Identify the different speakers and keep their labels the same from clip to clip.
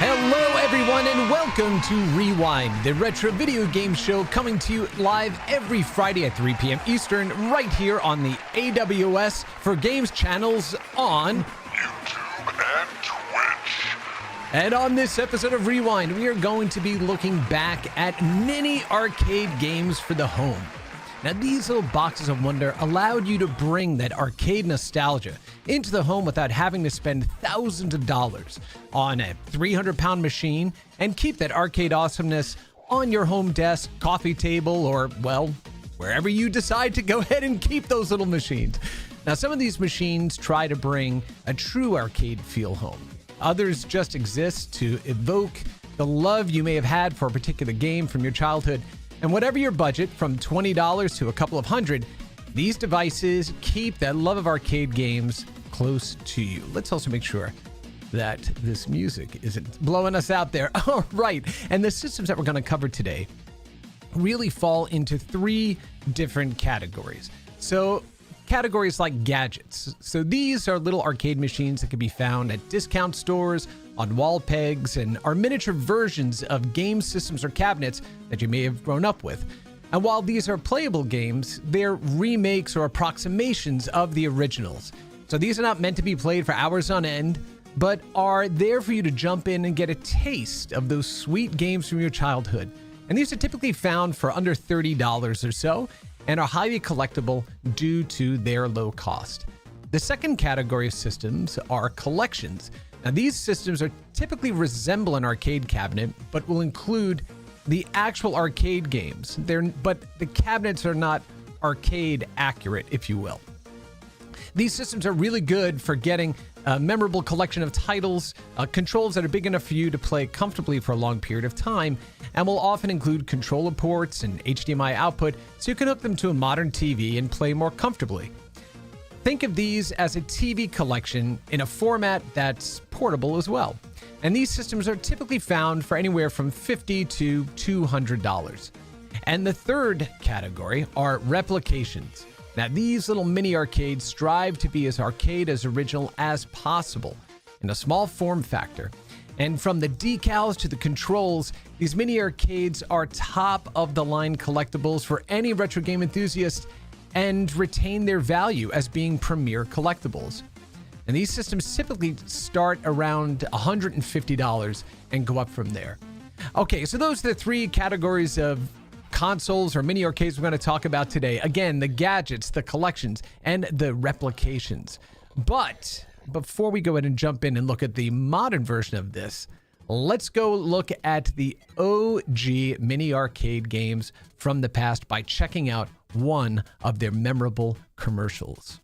Speaker 1: Hello everyone and welcome to Rewind, the retro video game show coming to you live every Friday at 3 p.m. Eastern right here on the AWS for Games channels on
Speaker 2: YouTube and Twitch.
Speaker 1: And on this episode of Rewind, we are going to be looking back at mini arcade games for the home. Now, these little boxes of wonder allowed you to bring that arcade nostalgia into the home without having to spend thousands of dollars on a 300-pound machine and keep that arcade awesomeness on your home desk, coffee table, or, well, wherever you decide to go ahead and keep those little machines. Now, some of these machines try to bring a true arcade feel home. Others just exist to evoke the love you may have had for a particular game from your childhood. And whatever your budget, from $20 to a couple of hundred, these devices keep that love of arcade games close to you. Let's also make sure that this music isn't blowing us out there. All right. And the systems that we're going to cover today really fall into three different categories. So categories like gadgets. So these are little arcade machines that can be found at discount stores, on wall pegs, and are miniature versions of game systems or cabinets that you may have grown up with. And while these are playable games, they're remakes or approximations of the originals. So these are not meant to be played for hours on end, but are there for you to jump in and get a taste of those sweet games from your childhood. And these are typically found for under $30 or so, and are highly collectible due to their low cost. The second category of systems are collections. Now, these systems are typically resemble an arcade cabinet, but will include the actual arcade games. But the cabinets are not arcade accurate, if you will. These systems are really good for getting a memorable collection of titles, controls that are big enough for you to play comfortably for a long period of time, and will often include controller ports and HDMI output, so you can hook them to a modern TV and play more comfortably. Think of these as a TV collection in a format that's portable as well. And these systems are typically found for anywhere from $50 to $200. And the third category are replications. Now, these little mini arcades strive to be as arcade as original as possible in a small form factor. And from the decals to the controls, these mini arcades are top of the line collectibles for any retro game enthusiast and retain their value as being premier collectibles. And these systems typically start around $150 and go up from there. Okay, so those are the three categories of consoles or mini arcades we're going to talk about today. Again, the gadgets, the collections, and the replications. But before we go ahead and jump in and look at the modern version of this, let's go look at the OG mini arcade games from the past by checking out one of their memorable commercials.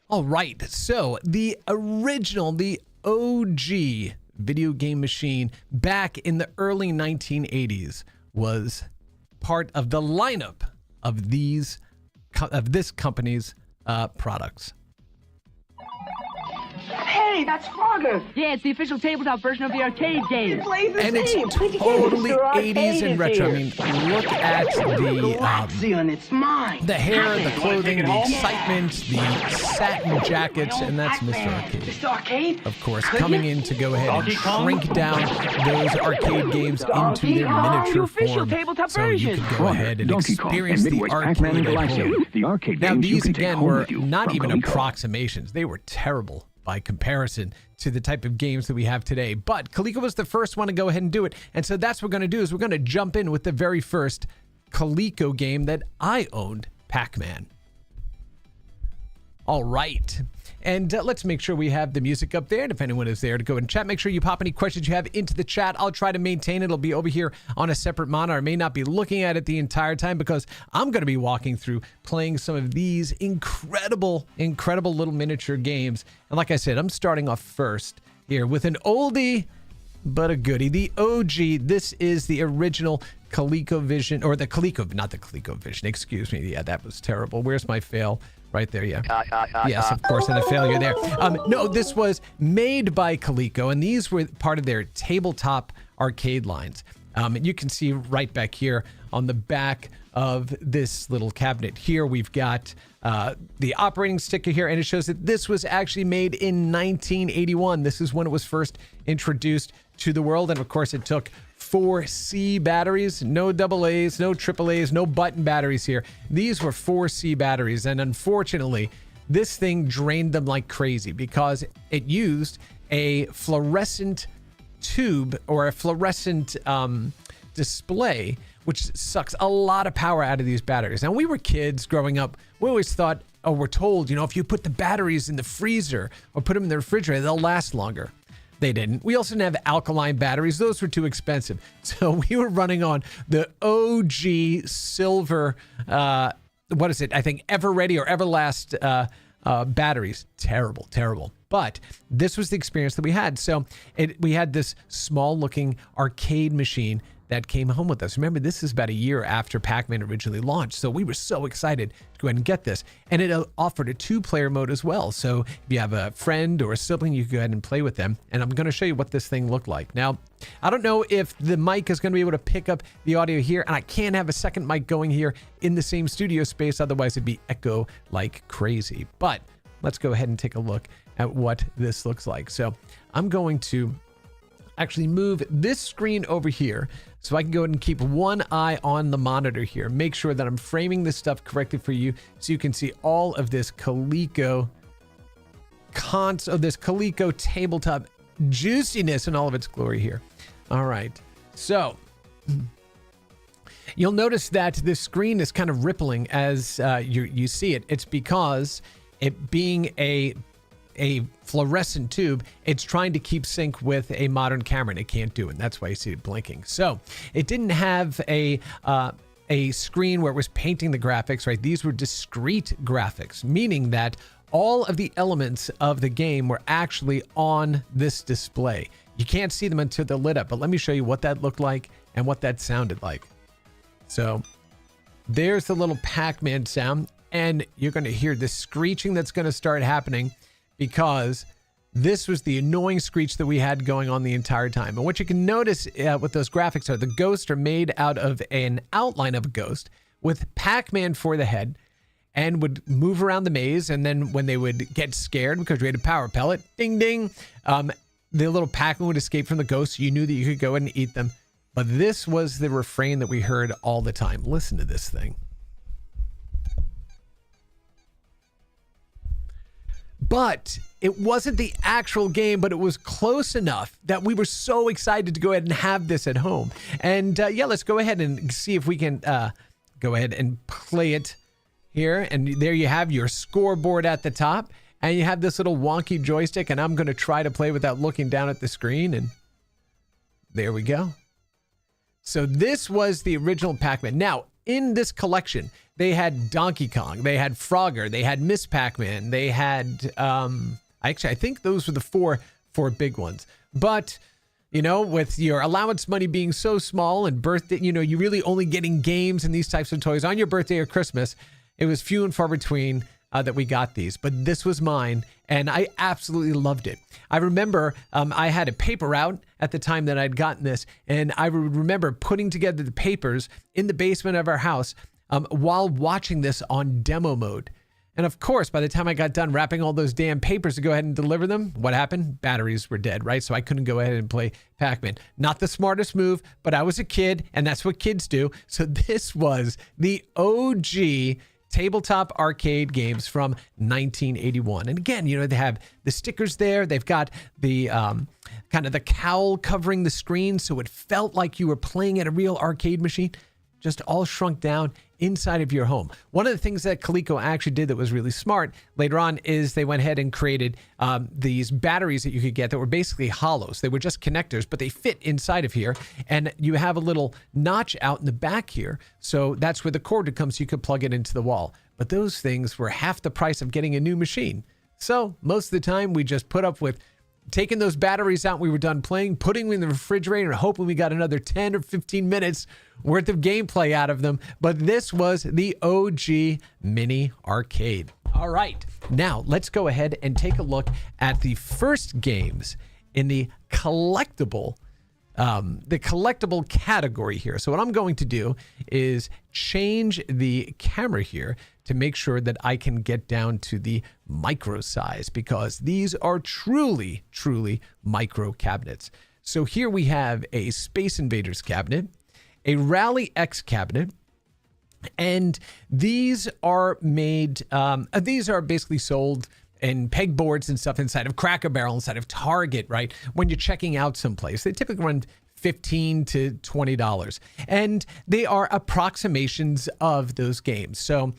Speaker 1: All right, so the original, the OG video game machine back in the early 1980s was part of the lineup of this company's products.
Speaker 3: Hey, that's harder.
Speaker 4: Yeah, it's the official tabletop version of the arcade game.
Speaker 1: And it's totally 80s and retro. I mean, look at the hair, the clothing, the excitement, the satin jackets, and that's Mr. Arcade.
Speaker 3: Mr. Arcade?
Speaker 1: Of course, coming in to go ahead and shrink down those arcade games into their miniature form, so you could go ahead and experience the arcade at home. Now, these again were not even approximations. They were terrible. by comparison to the type of games that we have today. But Coleco was the first one to go ahead and do it. And so that's what we're going to do is we're going to jump in with the very first Coleco game that I owned, Pac-Man. All right. And let's make sure we have the music up there. And if anyone is there to go and chat, make sure you pop any questions you have into the chat. I'll try to maintain it. It'll be over here on a separate monitor. I may not be looking at it the entire time because I'm going to be walking through playing some of these incredible little miniature games. And like I said, I'm starting off first here with an oldie but a goodie. The OG. This is the original ColecoVision, or the Coleco, not the ColecoVision. Excuse me. Yeah, that was terrible. Where's my fail? Right there, yeah. Yes, of course, and a failure there. No, this was made by Coleco, and these were part of their tabletop arcade lines. And you can see right back here on the back of this little cabinet here, we've got the operating sticker here, and it shows that this was actually made in 1981. This is when it was first introduced to the world, and of course, it took 4C batteries, no AA's, no AAA's, no button batteries here. These were 4C batteries, and unfortunately, this thing drained them like crazy because it used a fluorescent tube or a fluorescent display, which sucks a lot of power out of these batteries. Now, we were kids growing up. We always thought, or we're told, you know, if you put the batteries in the freezer or put them in the refrigerator, they'll last longer. They didn't. We also didn't have alkaline batteries. Those were too expensive. So we were running on the OG silver, what is it? I think Ever-Ready or Everlast batteries. Terrible, terrible. But this was the experience that we had. So we had this small looking arcade machine that came home with us. Remember, this is about a year after Pac-Man originally launched. So we were so excited to go ahead and get this. And it offered a 2-player mode as well. So if you have a friend or a sibling, you can go ahead and play with them. And I'm going to show you what this thing looked like. Now, I don't know if the mic is going to be able to pick up the audio here. And I can't have a second mic going here in the same studio space. Otherwise, it'd be echo like crazy. But let's go ahead and take a look at what this looks like. So I'm going to actually move this screen over here so I can go ahead and keep one eye on the monitor here. Make sure that I'm framing this stuff correctly for you so you can see all of this Coleco this Coleco tabletop juiciness in all of its glory here. All right. So you'll notice that this screen is kind of rippling as you see it. It's because it being a fluorescent tube, it's trying to keep sync with a modern camera, and it can't do it. And that's why you see it blinking. So it didn't have a screen where it was painting the graphics, right? These were discrete graphics, meaning that all of the elements of the game were actually on this display. You can't see them until they're lit up, but let me show you what that looked like and what that sounded like. So there's the little Pac-Man sound, and you're going to hear the screeching that's going to start happening because this was the annoying screech that we had going on the entire time. And what you can notice with those graphics are the ghosts are made out of an outline of a ghost with Pac-Man for the head and would move around the maze. And then when they would get scared because we had a power pellet, ding, ding, the little Pac-Man would escape from the ghosts. You knew that you could go and eat them. But this was the refrain that we heard all the time. Listen to this thing. But it wasn't the actual game, but it was close enough that we were so excited to go ahead and have this at home. And yeah, let's go ahead and see if we can go ahead and play it here. And there you have your scoreboard at the top. And you have this little wonky joystick. And I'm going to try to play without looking down at the screen. And there we go. So this was the original Pac-Man. Now, in this collection, they had Donkey Kong, they had Frogger, they had Miss Pac-Man, they had, actually, I think those were the four big ones. But, you know, with your allowance money being so small and birthday, you know, you're really only getting games and these types of toys on your birthday or Christmas, it was few and far between that we got these. But this was mine, and I absolutely loved it. I remember I had a paper route at the time that I'd gotten this, and I remember putting together the papers in the basement of our house while watching this on demo mode. And of course, by the time I got done wrapping all those damn papers to go ahead and deliver them, what happened? Batteries were dead, right? So I couldn't go ahead and play Pac-Man. Not the smartest move, but I was a kid, and that's what kids do. So this was the OG tabletop arcade games from 1981. And again, they have the stickers there. They've got the kind of the cowl covering the screen, so it felt like you were playing at a real arcade machine, just all shrunk down inside of your home. One of the things that Coleco actually did that was really smart later on is they went ahead and created these batteries that you could get that were basically hollows. They were just connectors, but they fit inside of here. And you have a little notch out in the back here. So that's where the cord would come, so you could plug it into the wall. But those things were half the price of getting a new machine. So most of the time we just put up with taking those batteries out when we were done playing, putting them in the refrigerator, and hoping we got another 10 or 15 minutes worth of gameplay out of them. But this was the OG mini arcade. All right, now let's go ahead and take a look at the first games in the collectible category here. So what I'm going to do is change the camera here to make sure that I can get down to the micro size, because these are truly, truly micro cabinets. So here we have a Space Invaders cabinet, a Rally X cabinet, and these are made, these are basically sold and pegboards and stuff inside of Cracker Barrel, inside of Target, right? When you're checking out someplace, they typically run $15 to $20, and they are approximations of those games. So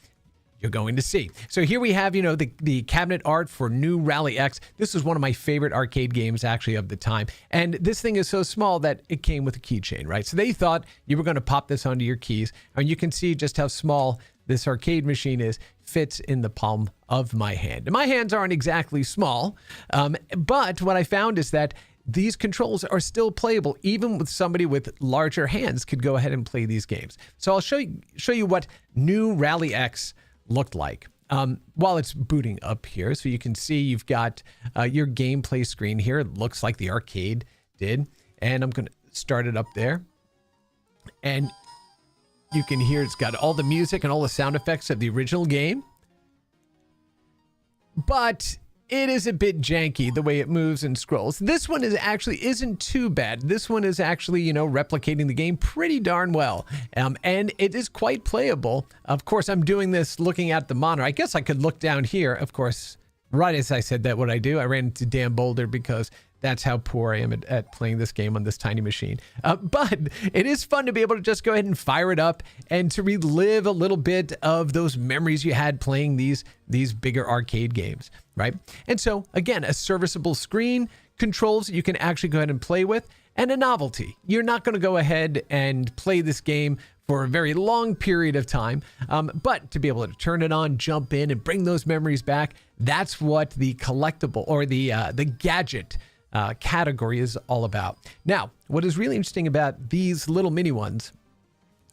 Speaker 1: you're going to see. So here we have, the cabinet art for new Rally X. This is one of my favorite arcade games actually of the time. And this thing is so small that it came with a keychain, right? So they thought you were going to pop this onto your keys. And you can see just how small this arcade machine fits in the palm of my hand. And my hands aren't exactly small, but what I found is that these controls are still playable. Even with somebody with larger hands could go ahead and play these games. So I'll show you what new Rally X looked like while it's booting up here. So you can see you've got your gameplay screen here. It looks like the arcade did. And I'm going to start it up there. And you can hear it's got all the music and all the sound effects of the original game. But it is a bit janky the way it moves and scrolls. This one isn't too bad. This one is actually, replicating the game pretty darn well. And it is quite playable. Of course, I'm doing this looking at the monitor. I guess I could look down here. Of course, right as I said that, what I do, I ran into Dan Boulder because that's how poor I am at playing this game on this tiny machine. But it is fun to be able to just go ahead and fire it up and to relive a little bit of those memories you had playing these bigger arcade games, right? And so, again, a serviceable screen, controls you can actually go ahead and play with, and a novelty. You're not going to go ahead and play this game for a very long period of time, but to be able to turn it on, jump in, and bring those memories back, that's what the collectible or the gadget category is all about. Now, what is really interesting about these little mini ones,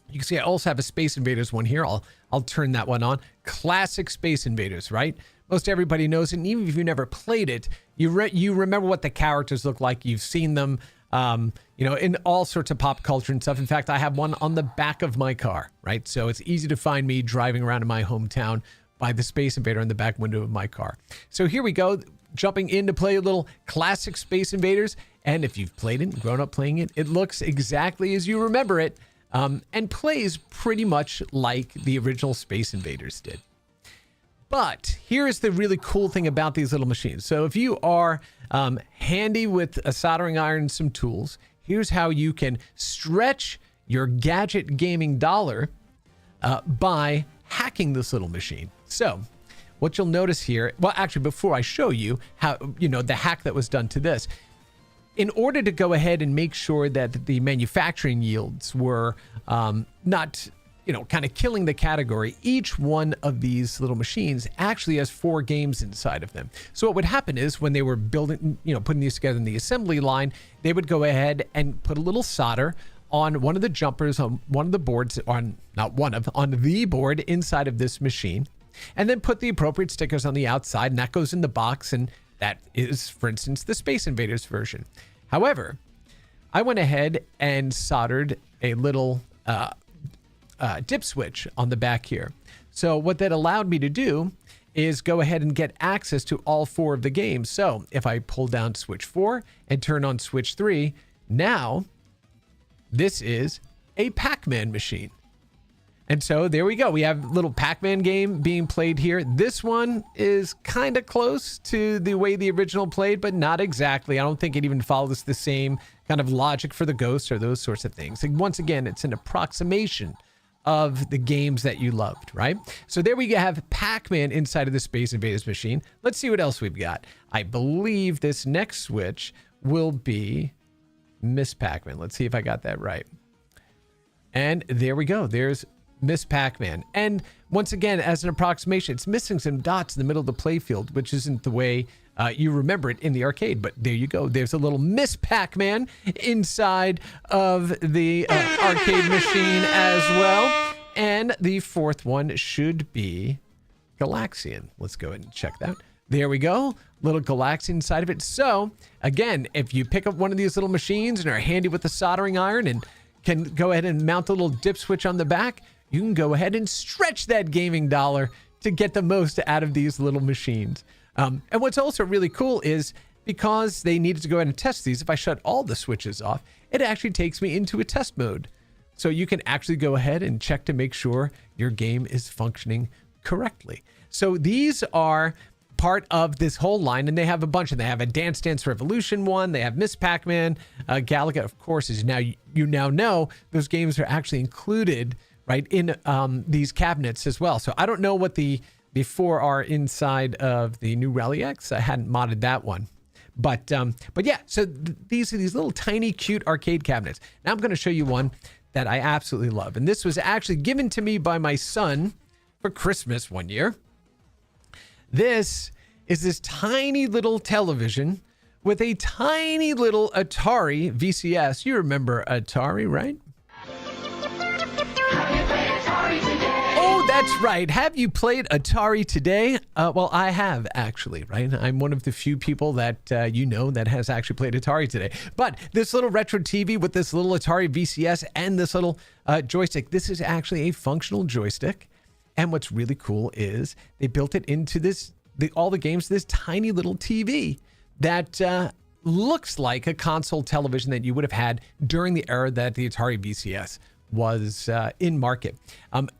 Speaker 1: you can see I also have a Space Invaders one here. I'll turn that one on. Classic Space Invaders, right? Most everybody knows it, and even if you never played it, you remember what the characters look like. You've seen them, in all sorts of pop culture and stuff. In fact, I have one on the back of my car, right? So it's easy to find me driving around in my hometown by the Space Invader in the back window of my car. So here we go, jumping in to play a little classic Space Invaders. And if you've played it and grown up playing it, it looks exactly as you remember it, and plays pretty much like the original Space Invaders did. But here's the really cool thing about these little machines. So if you are handy with a soldering iron and some tools, here's how you can stretch your gadget gaming dollar by hacking this little machine. So what you'll notice here, well, actually, before I show you how, the hack that was done to this, in order to go ahead and make sure that the manufacturing yields were not, kind of killing the category, each one of these little machines actually has 4 games inside of them. So what would happen is when they were building, putting these together in the assembly line, they would go ahead and put a little solder on one of the jumpers on one of the boards, on the board inside of this machine, and then put the appropriate stickers on the outside, and that goes in the box, and that is, for instance, the Space Invaders version. However, I went ahead and soldered a little dip switch on the back here. So what that allowed me to do is go ahead and get access to all 4 of the games. So if I pull down switch 4 and turn on switch 3, now this is a Pac-Man machine. And so there we go. We have a little Pac-Man game being played here. This one is kind of close to the way the original played, but not exactly. I don't think it even follows the same kind of logic for the ghosts or those sorts of things. And once again, it's an approximation of the games that you loved, right? So there we have Pac-Man inside of the Space Invaders machine. Let's see what else we've got. I believe this next switch will be Miss Pac-Man. Let's see if I got that right. And there we go. There's Miss Pac-Man. And once again, as an approximation, it's missing some dots in the middle of the playfield, which isn't the way you remember it in the arcade. But there you go. There's a little Miss Pac-Man inside of the arcade machine as well. And the fourth one should be Galaxian. Let's go ahead and check that. There we go. Little Galaxian inside of it. So again, if you pick up one of these little machines and are handy with the soldering iron and can go ahead and mount a little dip switch on the back, you can go ahead and stretch that gaming dollar to get the most out of these little machines. And what's also really cool is because they needed to go ahead and test these, if I shut all the switches off, it actually takes me into a test mode. So you can actually go ahead and check to make sure your game is functioning correctly. So these are part of this whole line, and they have a bunch of them. They have a Dance Dance Revolution one. They have Miss Pac-Man, Galaga, of course, as you now know, those games are actually included right in these cabinets as well. So I don't know what the before are inside of the new Rally X. I hadn't modded that one. But yeah, so these are these little tiny cute arcade cabinets. Now I'm going to show you one that I absolutely love. And this was actually given to me by my son for Christmas one year. This is this tiny little television with a tiny little Atari VCS. You remember Atari, right? Oh, that's right. Have you played Atari today? Well, I have actually, right? I'm one of the few people that you know that has actually played Atari today. But this little retro TV with this little Atari VCS and this little joystick, this is actually a functional joystick. And what's really cool is they built it into this, all the games, this tiny little TV that looks like a console television that you would have had during the era that the Atari VCS was in market.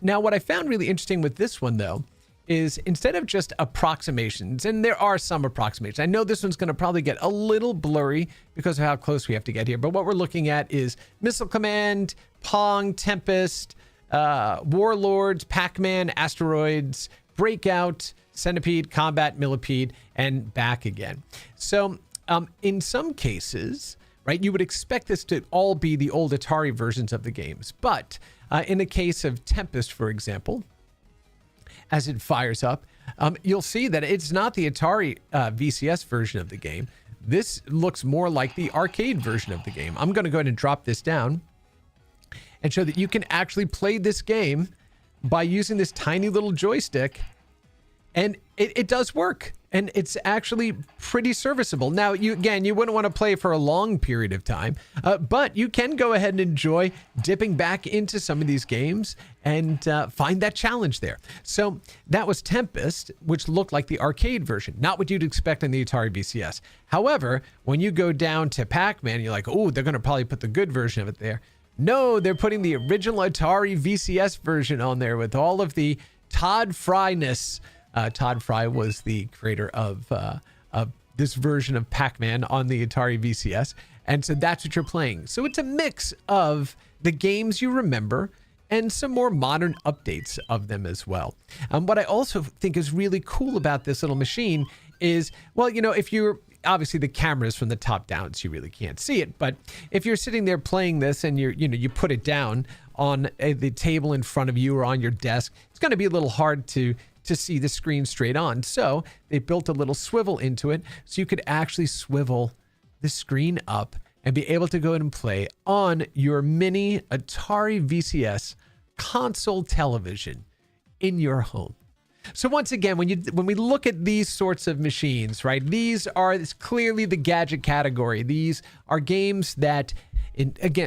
Speaker 1: Now, what I found really interesting with this one, though, is instead of just approximations, and there are some approximations. I know this one's going to probably get a little blurry because of how close we have to get here. But what we're looking at is Missile Command, Pong, Tempest, Warlords, Pac-Man, Asteroids, Breakout, Centipede, Combat, Millipede, and back again. So in some cases, right, you would expect this to all be the old Atari versions of the games. But in the case of Tempest, for example, as it fires up, you'll see that it's not the Atari VCS version of the game. This looks more like the arcade version of the game. I'm going to go ahead and drop this down and show that you can actually play this game by using this tiny little joystick. And it does work. And it's actually pretty serviceable. Now, you wouldn't want to play for a long period of time, but you can go ahead and enjoy dipping back into some of these games and find that challenge there. So that was Tempest, which looked like the arcade version, not what you'd expect in the Atari VCS. However, when you go down to Pac-Man, you're like, oh, they're going to probably put the good version of it there. No, they're putting the original Atari VCS version on there with all of the Todd Fry-ness. Todd Fry was the creator of this version of Pac-Man on the Atari VCS. And so that's what you're playing. So it's a mix of the games you remember and some more modern updates of them as well. What I also think is really cool about this little machine is, well, you know, if you're obviously the camera is from the top down, so you really can't see it. But if you're sitting there playing this and you put it down on the table in front of you or on your desk, it's going to be a little hard to see the screen straight on. So they built a little swivel into it so you could actually swivel the screen up and be able to go ahead and play on your mini Atari VCS console television in your home. So once again, when we look at these sorts of machines, right, these are clearly the gadget category. These are games that,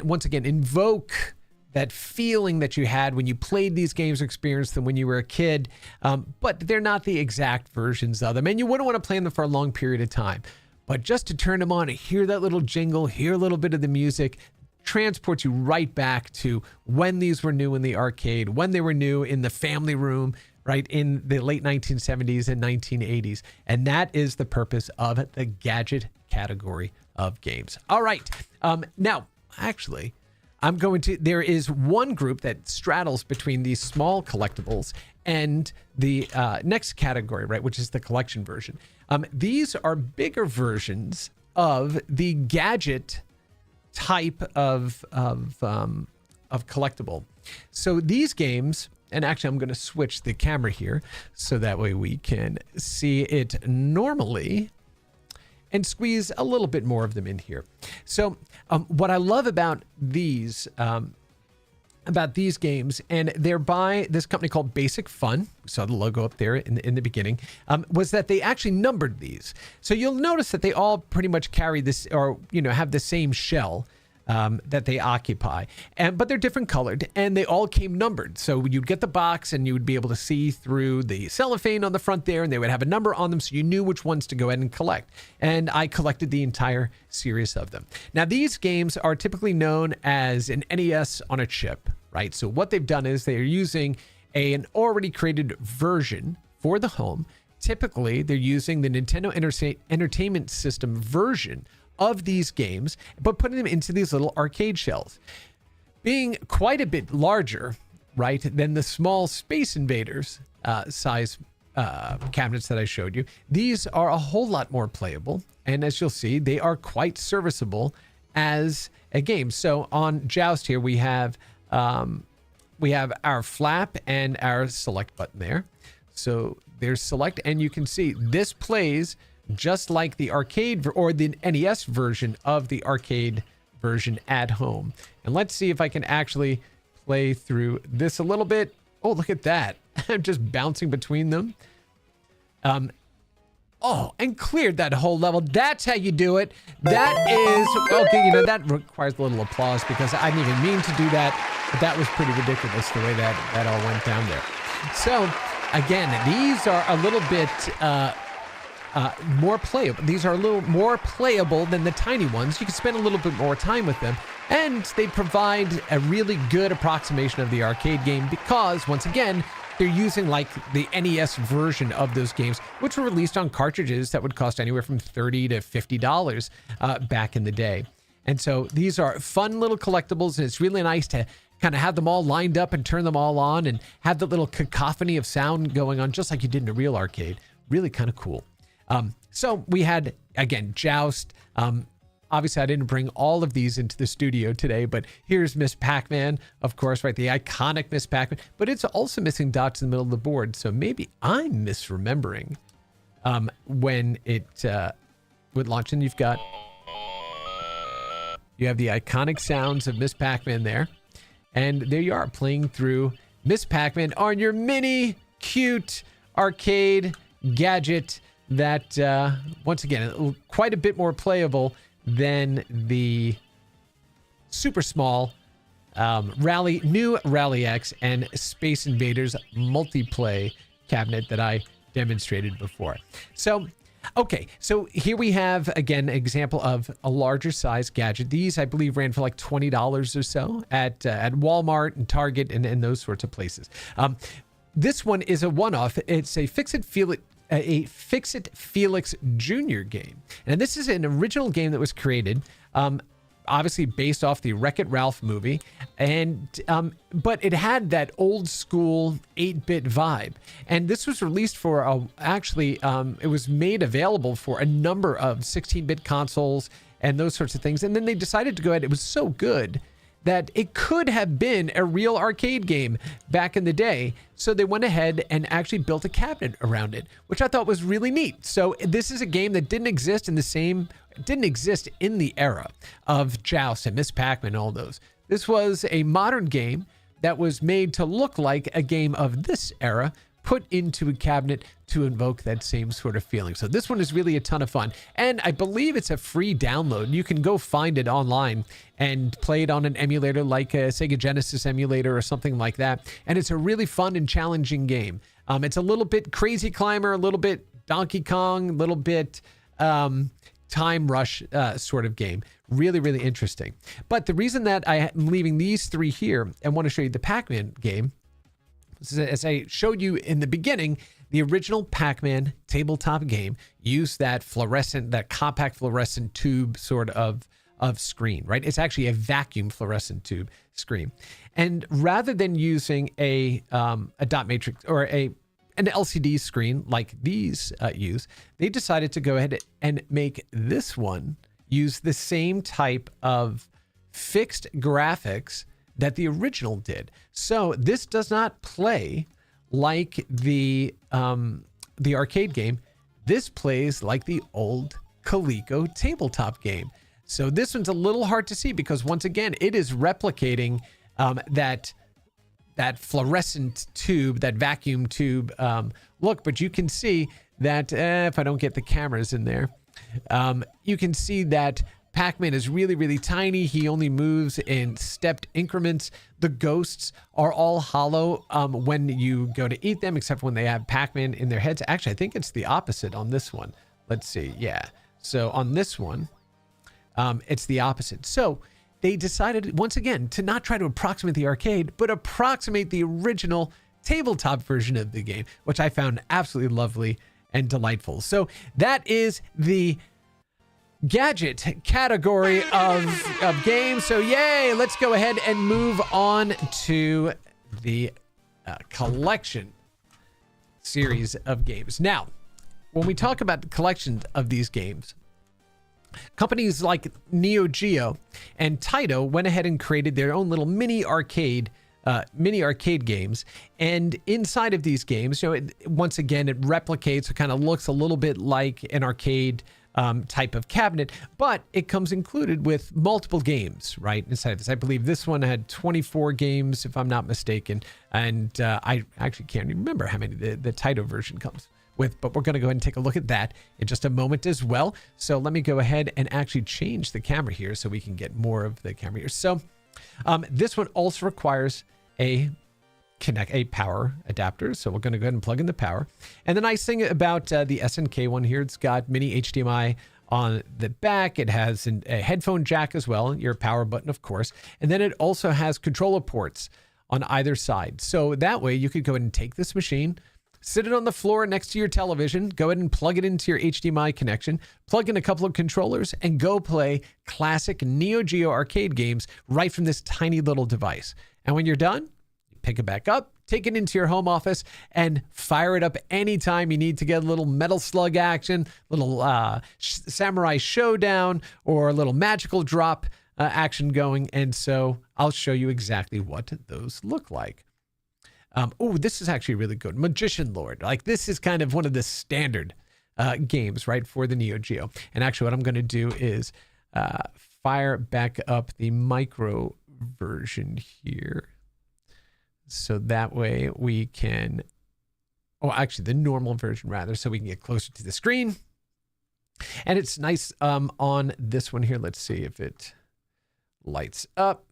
Speaker 1: once again, invoke that feeling that you had when you played these games or experienced them when you were a kid, but they're not the exact versions of them, and you wouldn't want to play them for a long period of time. But just to turn them on and hear that little jingle, hear a little bit of the music, transports you right back to when these were new in the arcade, when they were new in the family room, right, in the late 1970s and 1980s. And that is the purpose of the gadget category of games. All right. Now, actually, there is one group that straddles between these small collectibles and the next category, right, which is the collection version. These are bigger versions of the gadget type of collectible. So these games, and actually I'm going to switch the camera here so that way we can see it normally and squeeze a little bit more of them in here. So what I love about these games, and they're by this company called Basic Fun, we saw the logo up there in the beginning, was that they actually numbered these. So you'll notice that they all pretty much carry this, or have the same shell that they occupy, but they're different colored, and they all came numbered. So you'd get the box and you would be able to see through the cellophane on the front there, and they would have a number on them, so you knew which ones to go ahead and collect. And I collected the entire series of them. Now these games are typically known as an NES on a chip, right? So what they've done is they are using an already created version for the home. Typically they're using the Nintendo Entertainment System version of these games, but putting them into these little arcade shells. Being quite a bit larger, right, than the small Space Invaders size cabinets that I showed you, these are a whole lot more playable. And as you'll see, they are quite serviceable as a game. So on Joust here, we have our flap and our select button there. So there's select, and you can see this plays just like the arcade or the NES version of the arcade version at home. And let's see if I can actually play through this a little bit. Oh, look at that. I'm just bouncing between them. And cleared that whole level. That's how you do it. That is, okay, that requires a little applause because I didn't even mean to do that, but that was pretty ridiculous the way that all went down there. So again, these are a little bit more playable. These are a little more playable than the tiny ones. You can spend a little bit more time with them, and they provide a really good approximation of the arcade game because, once again, they're using like the NES version of those games, which were released on cartridges that would cost anywhere from $30 to $50 back in the day. And so these are fun little collectibles, and it's really nice to kind of have them all lined up and turn them all on and have the little cacophony of sound going on just like you did in a real arcade. Really kind of cool. So we had, again, Joust. Obviously, I didn't bring all of these into the studio today, but here's Miss Pac-Man, of course, right? The iconic Miss Pac-Man, but it's also missing dots in the middle of the board. So maybe I'm misremembering when it would launch. And you have the iconic sounds of Miss Pac-Man there. And there you are playing through Miss Pac-Man on your mini cute arcade gadget that, once again, quite a bit more playable than the super small new Rally X and Space Invaders multiplay cabinet that I demonstrated before. So, okay, so here we have, again, an example of a larger size gadget. These, I believe, ran for like $20 or so at Walmart and Target and those sorts of places. This one is a one-off. It's a Fix-It Felix Jr. game. And this is an original game that was created, obviously based off the Wreck-It Ralph movie, and but it had that old school 8-bit vibe. And this was released for, it was made available for a number of 16-bit consoles and those sorts of things. And then they decided to go ahead. It was so good that it could have been a real arcade game back in the day. So they went ahead and actually built a cabinet around it, which I thought was really neat. So this is a game that didn't exist in the era of Joust and Miss Pac-Man and all those. This was a modern game that was made to look like a game of this era, put into a cabinet to invoke that same sort of feeling. So this one is really a ton of fun. And I believe it's a free download. You can go find it online and play it on an emulator like a Sega Genesis emulator or something like that. And it's a really fun and challenging game. It's a little bit Crazy Climber, a little bit Donkey Kong, a little bit time rush sort of game. Really, really interesting. But the reason that I am leaving these three here and want to show you the Pac-Man game, as I showed you in the beginning, the original Pac-Man tabletop game used that compact fluorescent tube sort of screen, right? It's actually a vacuum fluorescent tube screen. And rather than using a dot matrix or an LCD screen like these use, they decided to go ahead and make this one use the same type of fixed graphics that the original did. So this does not play like the arcade game. This plays like the old Coleco tabletop game. So this one's a little hard to see because once again, it is replicating that fluorescent tube, that vacuum tube look. But you can see that if I don't get the cameras in there, you can see that Pac-Man is really, really tiny. He only moves in stepped increments. The ghosts are all hollow when you go to eat them, except when they have Pac-Man in their heads. Actually, I think it's the opposite on this one. Let's see. Yeah. So on this one, it's the opposite. So they decided, once again, to not try to approximate the arcade, but approximate the original tabletop version of the game, which I found absolutely lovely and delightful. So that is the gadget category of games. So yay, let's go ahead and move on to the collection series of games. Now, when we talk about the collection of these games, companies like Neo Geo and Taito went ahead and created their own little mini arcade games. And inside of these games, once again, it replicates, it kind of looks a little bit like an arcade type of cabinet, but it comes included with multiple games right inside of this. I believe this one had 24 games, if I'm not mistaken. And I actually can't remember how many the Taito version comes with, but we're going to go ahead and take a look at that in just a moment as well. So let me go ahead and actually change the camera here so we can get more of the camera here. So this one also requires a power adapter. So we're going to go ahead and plug in the power. And the nice thing about the SNK one here, it's got mini HDMI on the back. It has a headphone jack as well, your power button, of course. And then it also has controller ports on either side. So that way you could go ahead and take this machine, sit it on the floor next to your television, go ahead and plug it into your HDMI connection, plug in a couple of controllers, and go play classic Neo Geo arcade games right from this tiny little device. And when you're done, you pick it back up, take it into your home office, and fire it up anytime you need to get a little Metal Slug action, little Samurai Showdown, or a little Magical Drop action going. And so I'll show you exactly what those look like. Oh, this is actually really good. Magician Lord. Like, this is kind of one of the standard games, right, for the Neo Geo. And actually what I'm going to do is fire back up the micro version here. So that way we can, actually the normal version rather, so we can get closer to the screen. And it's nice on this one here. Let's see if it lights up.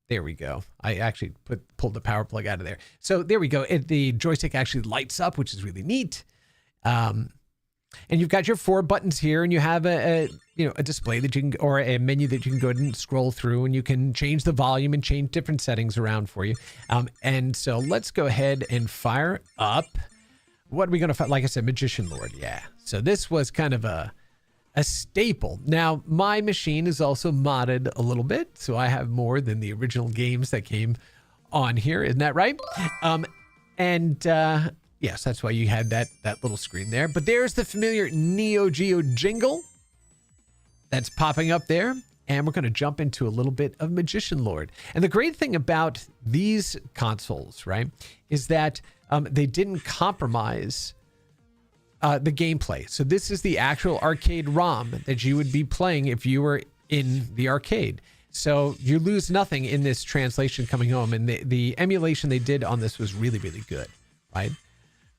Speaker 1: There we go. I actually pulled the power plug out of there. So there we go. The joystick actually lights up, which is really neat. And you've got your 4 buttons here, and you have a display that you can, or a menu that you can go ahead and scroll through, and you can change the volume and change different settings around for you. And so let's go ahead and fire up. What are we going to find? Like I said, Magician Lord. Yeah. So this was kind of a staple. Now, my machine is also modded a little bit, so I have more than the original games that came on here. Isn't that right? Yes, that's why you had that little screen there. But there's the familiar Neo Geo jingle that's popping up there. And we're going to jump into a little bit of Magician Lord. And the great thing about these consoles, right, is that they didn't compromise the gameplay. So this is the actual arcade ROM that you would be playing if you were in the arcade. So you lose nothing in this translation coming home. And the emulation they did on this was really, really good, right?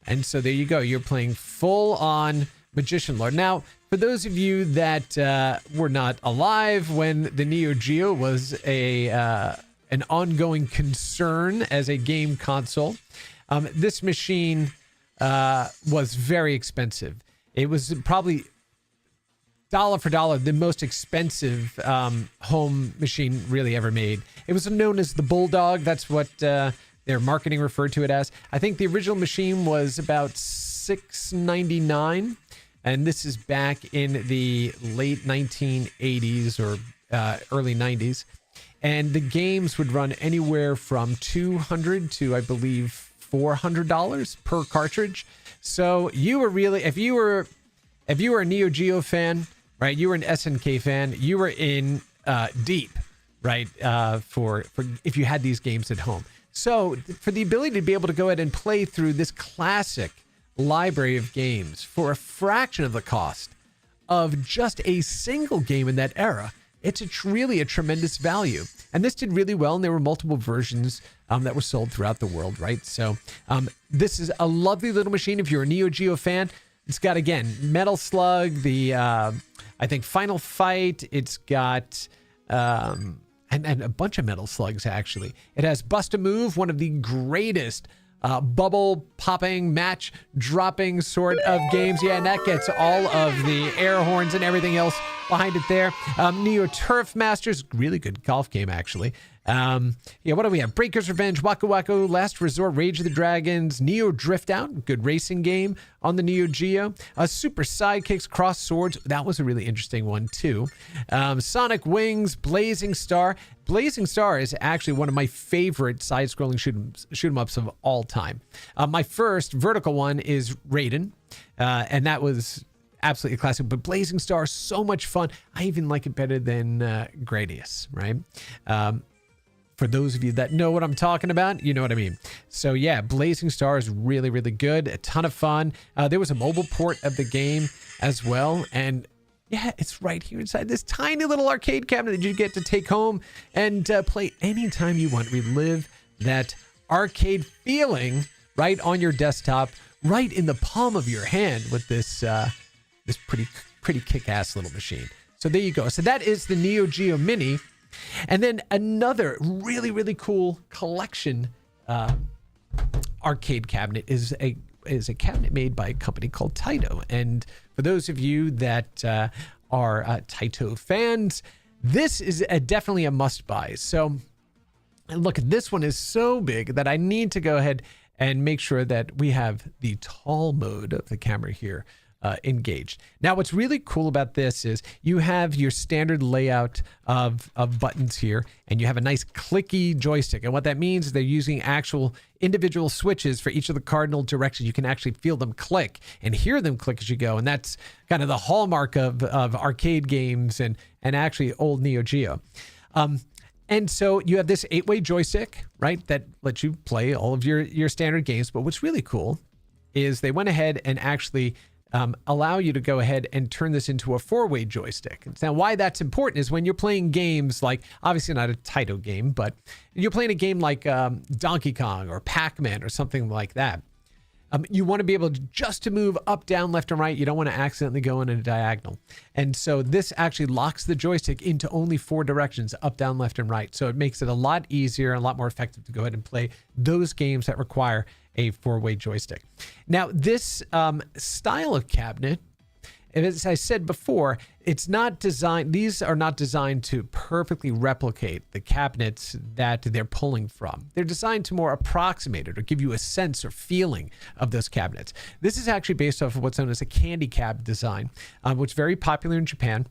Speaker 1: And so there you go. You're playing full on Magician Lord. Now, for those of you that were not alive when the Neo Geo was an ongoing concern as a game console, this machine was very expensive. It was probably dollar for dollar, the most expensive home machine really ever made. It was known as the Bulldog. That's what their marketing referred to it as. I think the original machine was about $699, and this is back in the late 1980s or early 90s. And the games would run anywhere from $200 to, I believe, $400 per cartridge. So you were really, if you were a Neo Geo fan, right, you were an SNK fan, you were in deep, right, for if you had these games at home. So for the ability to be able to go ahead and play through this classic library of games for a fraction of the cost of just a single game in that era, it's really a tremendous value. And this did really well, and there were multiple versions that were sold throughout the world, right? So this is a lovely little machine if you're a Neo Geo fan. It's got, again, Metal Slug, the, I think, Final Fight. It's got, and a bunch of Metal Slugs, actually. It has Bust a Move, one of the greatest bubble popping, match dropping sort of games. Yeah, and that gets all of the air horns and everything else behind it there. Neo Turf Masters, really good golf game, actually. Yeah, what do we have? Breaker's Revenge, Waku Waku, Last Resort, Rage of the Dragons, Neo Drift Out, good racing game on the Neo Geo. Super Sidekicks, Cross Swords, that was a really interesting one too. Sonic Wings, Blazing Star. Blazing Star is actually one of my favorite side-scrolling shoot 'em ups of all time. My first vertical one is Raiden, and that was absolutely classic. But Blazing Star, so much fun. I even like it better than Gradius, right? For those of you that know what I'm talking about, you know what I mean. So yeah, Blazing Star is really, really good. A ton of fun. There was a mobile port of the game as well. And yeah, it's right here inside this tiny little arcade cabinet that you get to take home and play anytime you want. Relive that arcade feeling right on your desktop, right in the palm of your hand with this this pretty kick-ass little machine. So there you go. So that is the Neo Geo Mini. And then another really, really cool collection arcade cabinet is a cabinet made by a company called Taito. And for those of you that are Taito fans, this is definitely a must-buy. So look, this one is so big that I need to go ahead and make sure that we have the tall mode of the camera here engaged. Now, what's really cool about this is you have your standard layout of buttons here, and you have a nice clicky joystick. And what that means is they're using actual individual switches for each of the cardinal directions. You can actually feel them click and hear them click as you go. And that's kind of the hallmark of arcade games and actually old Neo Geo. And so you have this 8-way joystick, right, that lets you play all of your standard games. But what's really cool is they went ahead and actually allow you to go ahead and turn this into a 4-way joystick. Now, why that's important is when you're playing games like, obviously not a Taito game, but you're playing a game like Donkey Kong or Pac-Man or something like that. You want to be able to move up, down, left, and right. You don't want to accidentally go in a diagonal. And so this actually locks the joystick into only 4 directions, up, down, left, and right. So it makes it a lot easier and a lot more effective to go ahead and play those games that require a 4-way joystick. Now, this style of cabinet, as I said before, it's not designed, these are not designed to perfectly replicate the cabinets that they're pulling from. They're designed to more approximate it or give you a sense or feeling of those cabinets. This is actually based off of what's known as a candy cab design, which is very popular in Japan.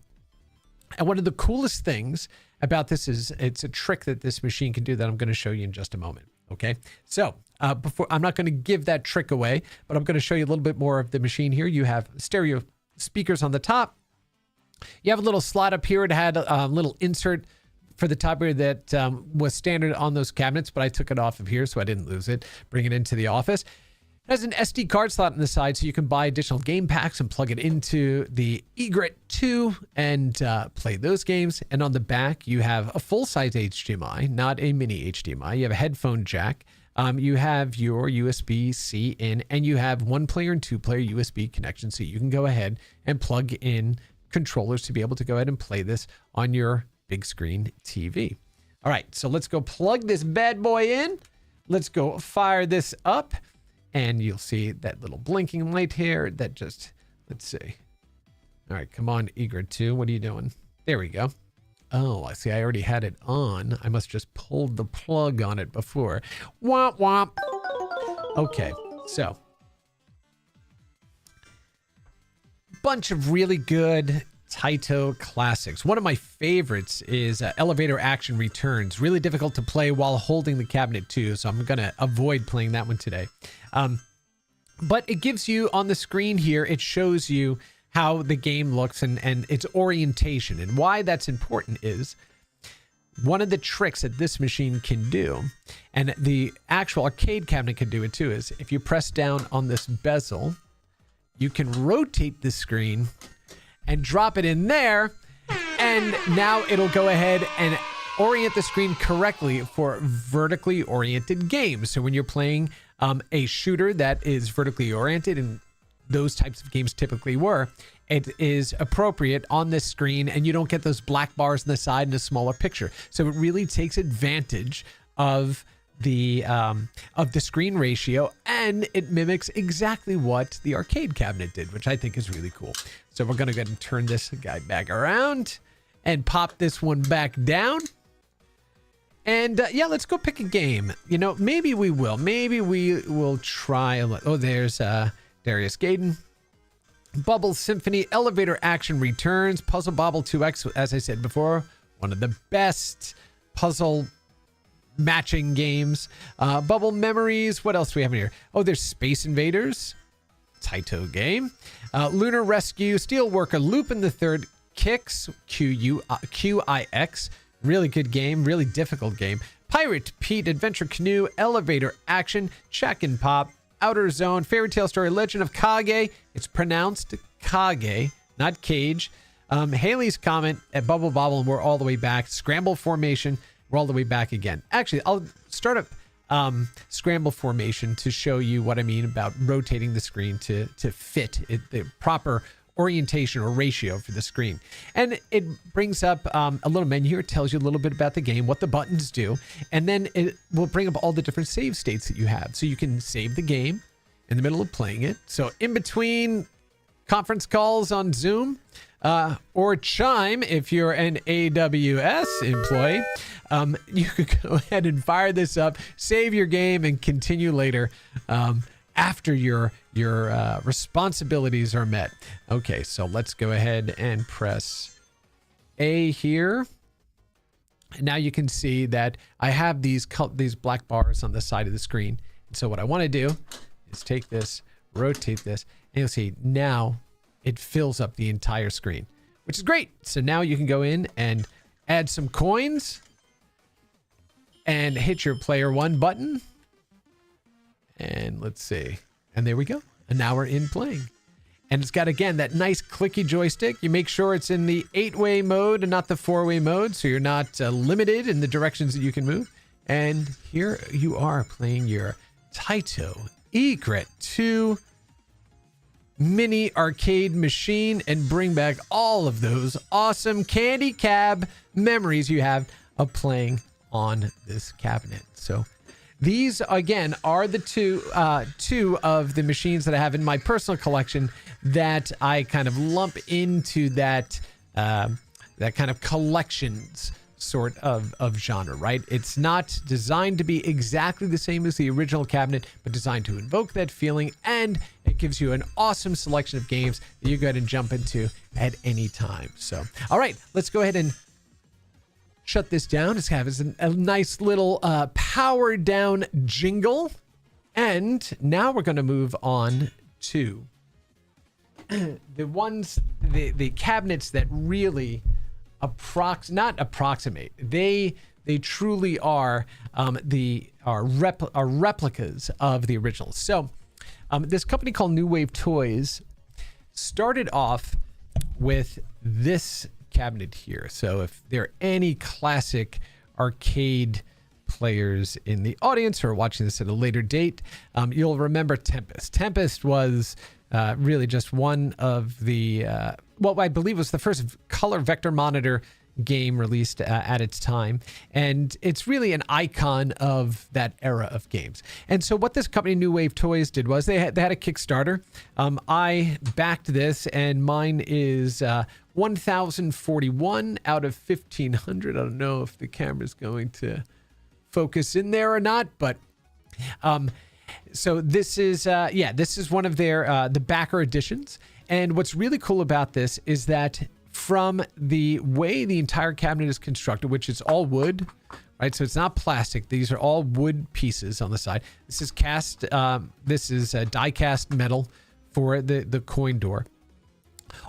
Speaker 1: And one of the coolest things about this is it's a trick that this machine can do that I'm going to show you in just a moment. Okay, so before, I'm not going to give that trick away, but I'm going to show you a little bit more of the machine here. You have stereo speakers on the top. You have a little slot up here. It had a little insert for the top here that was standard on those cabinets, but I took it off of here so I didn't lose it. Bring it into the office. It has an SD card slot on the side, so you can buy additional game packs and plug it into the Egret 2 and play those games. And on the back, you have a full-size HDMI, not a mini HDMI. You have a headphone jack. You have your USB-C in, and you have 1-player and 2-player USB connection, so you can go ahead and plug in controllers to be able to go ahead and play this on your big screen TV. All right, so let's go plug this bad boy in. Let's go fire this up. And you'll see that little blinking light here that just, let's see. All right, come on, Egret 2. What are you doing? There we go. Oh, I see. I already had it on. I must just pulled the plug on it before. Womp womp. Okay, so bunch of really good Taito classics. One of my favorites is Elevator Action Returns. Really difficult to play while holding the cabinet too, so I'm gonna avoid playing that one today. But it gives you on the screen here, it shows you how the game looks and its orientation. And why that's important is one of the tricks that this machine can do, and the actual arcade cabinet can do it too, is if you press down on this bezel, you can rotate the screen and drop it in there, and now it'll go ahead and orient the screen correctly for vertically oriented games. So when you're playing a shooter that is vertically oriented, and those types of games typically were, it is appropriate on this screen, and you don't get those black bars on the side in a smaller picture. So it really takes advantage of the screen ratio, and it mimics exactly what the arcade cabinet did, which I think is really cool. So we're gonna go ahead and turn this guy back around and pop this one back down. And yeah, let's go pick a game. You know, maybe we will. Maybe we will try. Oh, there's Darius Gaden. Bubble Symphony, Elevator Action Returns, Puzzle Bobble 2X, as I said before, one of the best puzzle matching games. Bubble Memories, what else do we have in here? Oh, there's Space Invaders, Taito game. Lunar Rescue, Steelworker, Lupin the Third, Kix, QIX, really good game, really difficult game. Pirate Pete, Adventure Canoe, Elevator Action, Check and Pop, Outer Zone, Fairy Tale Story, Legend of Kage. It's pronounced Kage, not Cage. Haley's Comment at Bubble Bobble, and we're all the way back. Scramble Formation, we're all the way back again. Actually, I'll start up Scramble Formation to show you what I mean about rotating the screen to fit the proper orientation or ratio for the screen. And it brings up a little menu here. It tells you a little bit about the game, what the buttons do, and then it will bring up all the different save states that you have. So you can save the game in the middle of playing it. So in between conference calls on Zoom or Chime, if you're an AWS employee, you could go ahead and fire this up, save your game, and continue later after your responsibilities are met. Okay, so let's go ahead and press A here. And now you can see that I have these black bars on the side of the screen. And so what I want to do is take this, rotate this, and you'll see now it fills up the entire screen, which is great. So now you can go in and add some coins and hit your player 1 button. And let's see. And there we go. And now we're in playing. And it's got, again, that nice clicky joystick. You make sure it's in the 8-way mode and not the 4-way mode, so you're not limited in the directions that you can move. And here you are playing your Taito Egret 2 mini arcade machine, and bring back all of those awesome candy cab memories you have of playing on this cabinet. So these, again, are the two of the machines that I have in my personal collection that I kind of lump into that kind of collections sort of genre, right? It's not designed to be exactly the same as the original cabinet, but designed to invoke that feeling, and it gives you an awesome selection of games that you go ahead and jump into at any time. So, all right, let's go ahead and shut this down. It's have a nice little power down jingle. And now we're going to move on to the cabinets that really not approximate. They truly are replicas of the originals. So this company called New Wave Toys started off with this cabinet here. So if there are any classic arcade players in the audience who are watching this at a later date, you'll remember Tempest. Tempest was really just one of the, I believe was the first color vector monitor game released at its time. And it's really an icon of that era of games. And so what this company, New Wave Toys, did was they had a Kickstarter. I backed this, and mine is 1,041 out of 1,500. I don't know if the camera's going to focus in there or not, but so this is this is one of their the backer editions. And what's really cool about this is that from the way the entire cabinet is constructed, which is all wood, right? So it's not plastic. These are all wood pieces on the side. This is cast. This is die cast metal for the coin door.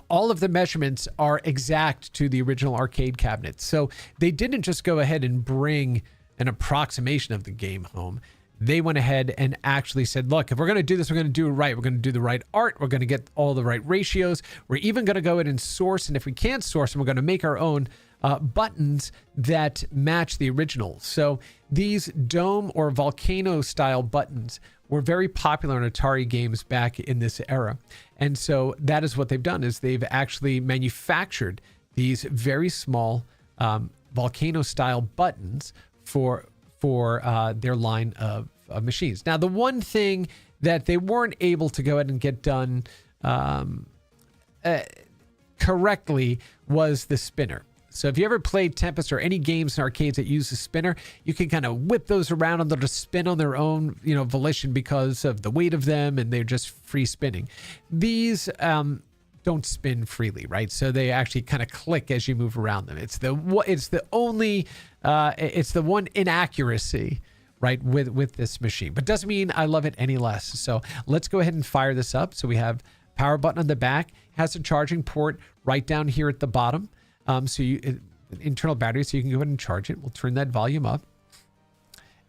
Speaker 1: All of the measurements are exact to the original arcade cabinet. So they didn't just go ahead and bring an approximation of the game home. They went ahead and actually said, look, if we're going to do this, we're going to do it right. We're going to do the right art. We're going to get all the right ratios. We're even going to go ahead and source. And if we can't source them, we're going to make our own buttons that match the original. So these dome or volcano style buttons were very popular in Atari games back in this era. And so that is what they've done, is they've actually manufactured these very small volcano style buttons for their line of machines. Now, the one thing that they weren't able to go ahead and get done correctly was the spinner. So if you ever played Tempest or any games in arcades that use a spinner, you can kind of whip those around and they'll just spin on their own, volition because of the weight of them, and they're just free spinning. These don't spin freely, right? So they actually kind of click as you move around them. It's the one inaccuracy, right, with this machine, but doesn't mean I love it any less. So let's go ahead and fire this up. So we have power button on the back, has a charging port right down here at the bottom. Internal battery, so you can go ahead and charge it. We'll turn that volume up,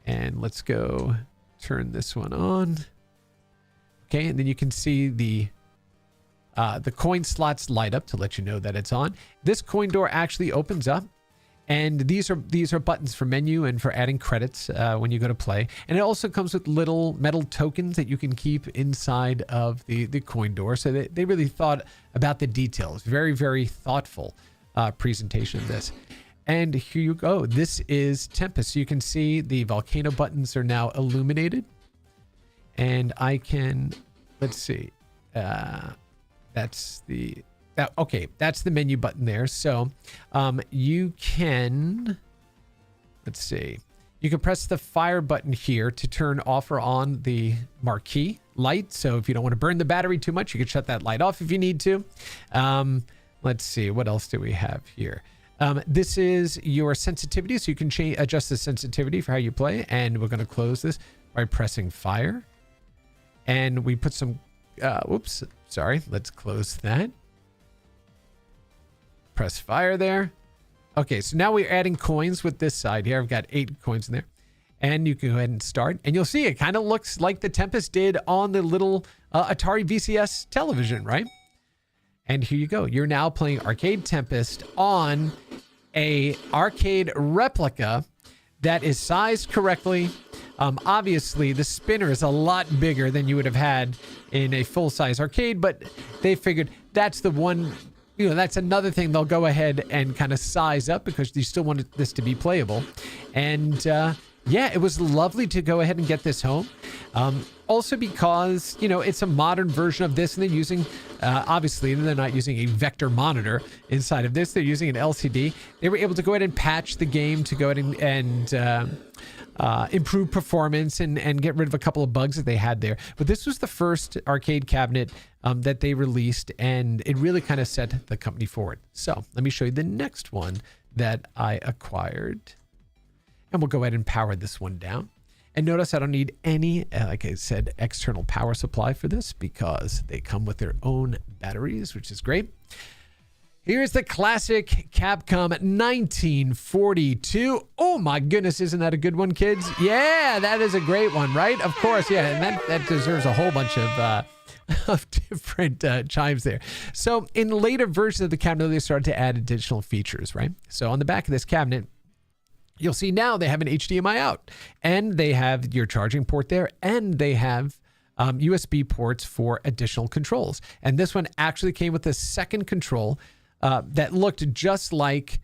Speaker 1: and let's go turn this one on. Okay, and then you can see the coin slots light up to let you know that it's on. This coin door actually opens up, and these are buttons for menu and for adding credits when you go to play. And it also comes with little metal tokens that you can keep inside of the coin door. So they really thought about the details. Very, very thoughtful presentation of this. And here you go. This is Tempest. So you can see the volcano buttons are now illuminated, and I can, let's see, that's the menu button there. So you can, let's see, you can press the fire button here to turn off or on the marquee light. So if you don't want to burn the battery too much, you can shut that light off if you need to. Let's see, what else do we have here? This is your sensitivity, so you can adjust the sensitivity for how you play. And we're going to close this by pressing fire. And we put some, let's close that. Press fire there. Okay, so now we're adding coins with this side here. I've got 8 coins in there. And you can go ahead and start. And you'll see it kind of looks like the Tempest did on the little Atari VCS television, right? And here you go. You're now playing Arcade Tempest on a arcade replica that is sized correctly. Obviously, the spinner is a lot bigger than you would have had in a full-size arcade, but they figured that's the one, that's another thing they'll go ahead and kind of size up because you still wanted this to be playable. And it was lovely to go ahead and get this home. Also because, it's a modern version of this, and they're using, obviously, they're not using a vector monitor inside of this. They're using an LCD. They were able to go ahead and patch the game to go ahead and improve performance and get rid of a couple of bugs that they had there. But this was the first arcade cabinet that they released, and it really kind of set the company forward. So let me show you the next one that I acquired. And we'll go ahead and power this one down. And notice I don't need any, like I said, external power supply for this because they come with their own batteries, which is great. Here's the classic Capcom 1942. Oh my goodness, isn't that a good one, kids? Yeah, that is a great one, right? Of course, yeah, and that deserves a whole bunch of different chimes there. So in later versions of the cabinet, they started to add additional features, right? So on the back of this cabinet, you'll see now they have an HDMI out, and they have your charging port there, and they have USB ports for additional controls. And this one actually came with a second control that looked just like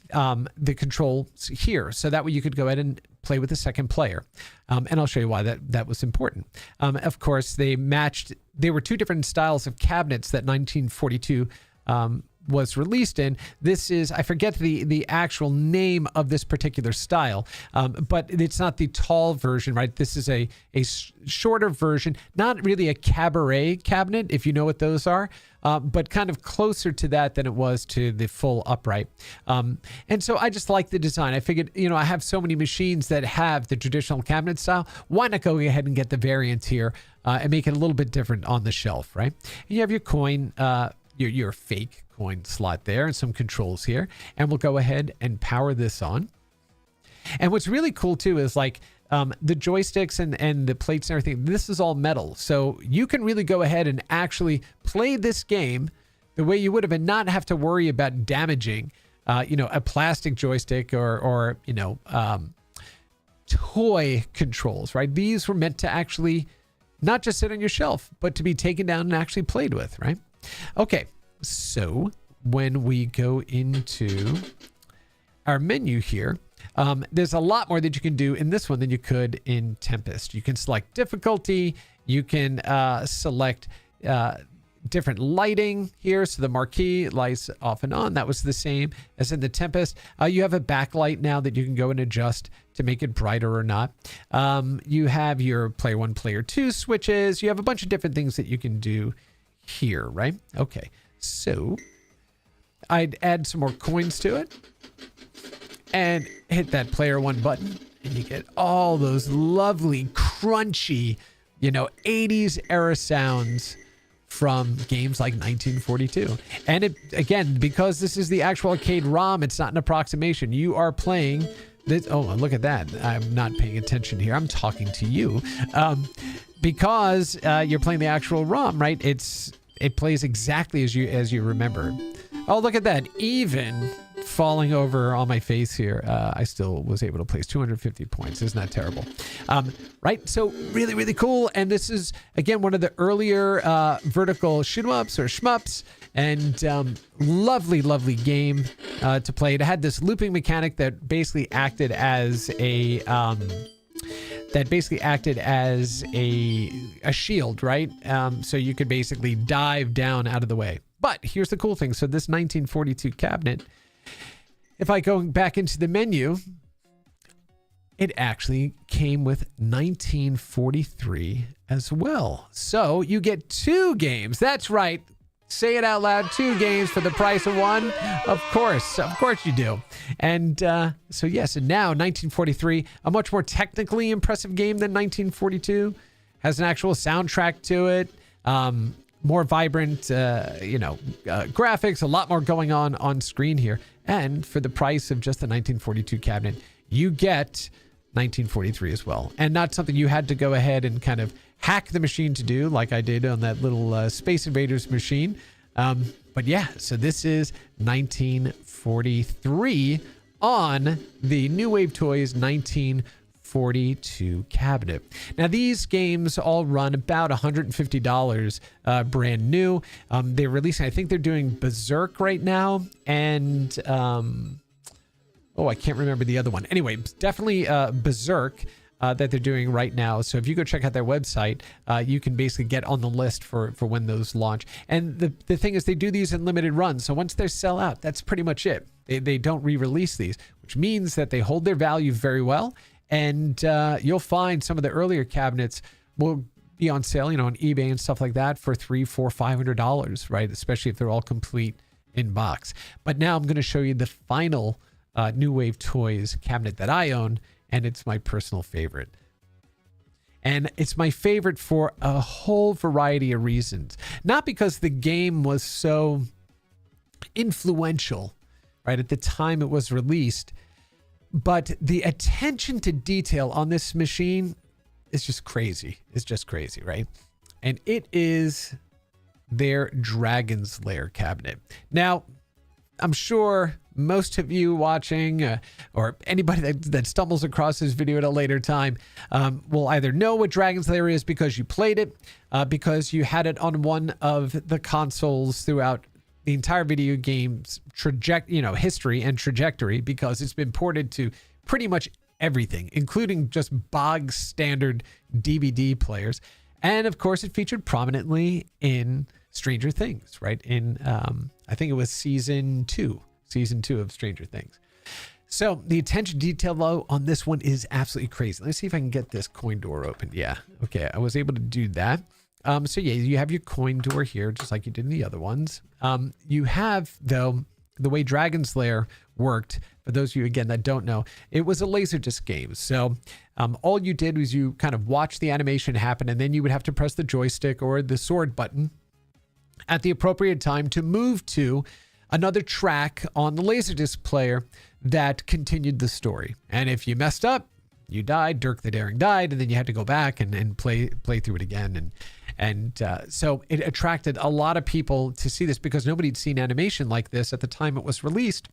Speaker 1: the controls here. So that way you could go ahead and play with the second player. And I'll show you why that was important. Of course, they were two different styles of cabinets that 1942 was released in. This is, I forget the actual name of this particular style, but it's not the tall version, right? This is a shorter version, not really a cabaret cabinet, if you know what those are, but kind of closer to that than it was to the full upright. And so I just like the design. I figured, I have so many machines that have the traditional cabinet style. Why not go ahead and get the variants here and make it a little bit different on the shelf, right? And you have your coin, your fake coin slot there, and some controls here, and we'll go ahead and power this on. And what's really cool too is like the joysticks and the plates and everything, this is all metal, so you can really go ahead and actually play this game the way you would have and not have to worry about damaging a plastic joystick or toy controls, right? These were meant to actually not just sit on your shelf, but to be taken down and actually played with, right? Okay, so when we go into our menu here, there's a lot more that you can do in this one than you could in Tempest. You can select difficulty. You can select different lighting here. So the marquee lights off and on. That was the same as in the Tempest. You have a backlight now that you can go and adjust to make it brighter or not. You have your player 1, player 2 switches. You have a bunch of different things that you can do here, right? Okay, so I'd add some more coins to it and hit that player 1 button, and you get all those lovely, crunchy, 80s era sounds from games like 1942. And it, again, because this is the actual arcade ROM, it's not an approximation. You are playing this. Oh, look at that. I'm not paying attention here. I'm talking to you. Because you're playing the actual ROM, right? It plays exactly as you remember. Oh, look at that. Even falling over on my face here, I still was able to place 250 points. Isn't that terrible? Right? So really, really cool. And this is, again, one of the earlier vertical shoot-em-ups or shmups. And lovely, lovely game to play. It had this looping mechanic that basically acted as a shield, right? So you could basically dive down out of the way. But here's the cool thing. So this 1942 cabinet, if I go back into the menu, it actually came with 1943 as well. So you get 2 games. That's right. Say it out loud. 2 games for the price of 1. Of course you do. And so yes, and now 1943, a much more technically impressive game than 1942, has an actual soundtrack to it, more vibrant, graphics, a lot more going on screen here. And for the price of just the 1942 cabinet, you get 1943 as well. And not something you had to go ahead and kind of hack the machine to do like I did on that little Space Invaders machine. But yeah, so this is 1943 on the New Wave Toys 1942 cabinet. Now these games all run about $150 brand new. They're releasing, I think they're doing Berserk right now, and I can't remember the other one. Anyway, definitely Berserk that they're doing right now. So if you go check out their website, you can basically get on the list for when those launch. And the thing is, they do these in limited runs. So once they sell out, that's pretty much it. They don't re-release these, which means that they hold their value very well. And you'll find some of the earlier cabinets will be on sale, on eBay and stuff like that for $300, $400, $500, right? Especially if they're all complete in box. But now I'm going to show you the final New Wave Toys cabinet that I own, and it's my personal favorite. And it's my favorite for a whole variety of reasons. Not because the game was so influential, right, at the time it was released, but the attention to detail on this machine is just crazy. It's just crazy, right? And it is their Dragon's Lair cabinet. Now, I'm sure most of you watching or anybody that stumbles across this video at a later time will either know what Dragon's Lair is because you played it, because you had it on one of the consoles throughout the entire video game's history and trajectory, because it's been ported to pretty much everything, including just bog standard DVD players. And of course, it featured prominently in Stranger Things, right? In, I think it was season two of Stranger Things. So the attention detail though on this one is absolutely crazy. Let's see if I can get this coin door open. Yeah. Okay. I was able to do that. So yeah, you have your coin door here, just like you did in the other ones. You have, though, the way Dragon's Lair worked, for those of you, again, that don't know, it was a Laserdisc game. So all you did was you kind of watch the animation happen, and then you would have to press the joystick or the sword button at the appropriate time to move to another track on the Laserdisc player that continued the story. And if you messed up, you died. Dirk the Daring died, and then you had to go back and play through it again. And so it attracted a lot of people to see this because nobody had seen animation like this at the time it was released.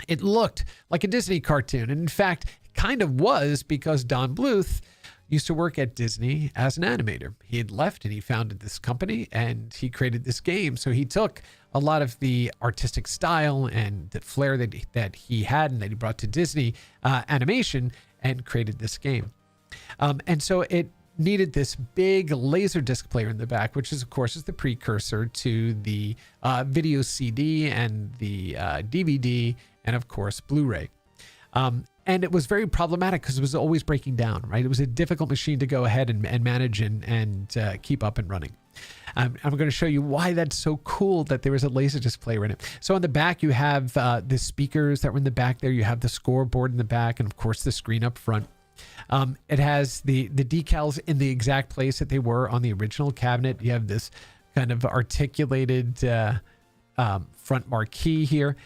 Speaker 1: It looked like a Disney cartoon. And in fact, it kind of was, because Don Bluth used to work at Disney as an animator. He had left and he founded this company and he created this game. So he took a lot of the artistic style and the flair that he had and that he brought to Disney animation and created this game. And so it needed this big Laserdisc player in the back, which is, of course, is the precursor to the video CD and the DVD and, of course, Blu-ray. And it was very problematic because it was always breaking down, right? It was a difficult machine to go ahead and manage and keep up and running. I'm going to show you why that's so cool that there is a Laserdisc player in it. So on the back, you have the speakers that were in the back there. You have the scoreboard in the back and, of course, the screen up front. It has the decals in the exact place that they were on the original cabinet. You have this kind of articulated front marquee here.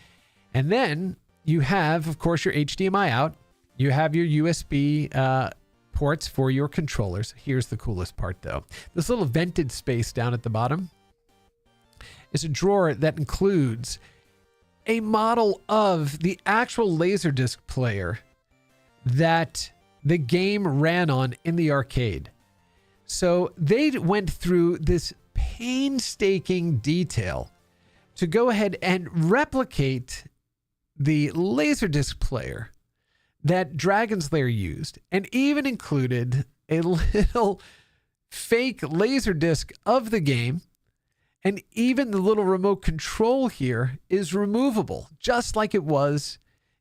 Speaker 1: And then you have, of course, your HDMI out. You have your USB ports for your controllers. Here's the coolest part, though. This little vented space down at the bottom is a drawer that includes a model of the actual Laserdisc player that the game ran on in the arcade. So they went through this painstaking detail to go ahead and replicate the Laserdisc player that Dragon's Lair used, and even included a little fake Laserdisc of the game. And even the little remote control here is removable, just like it was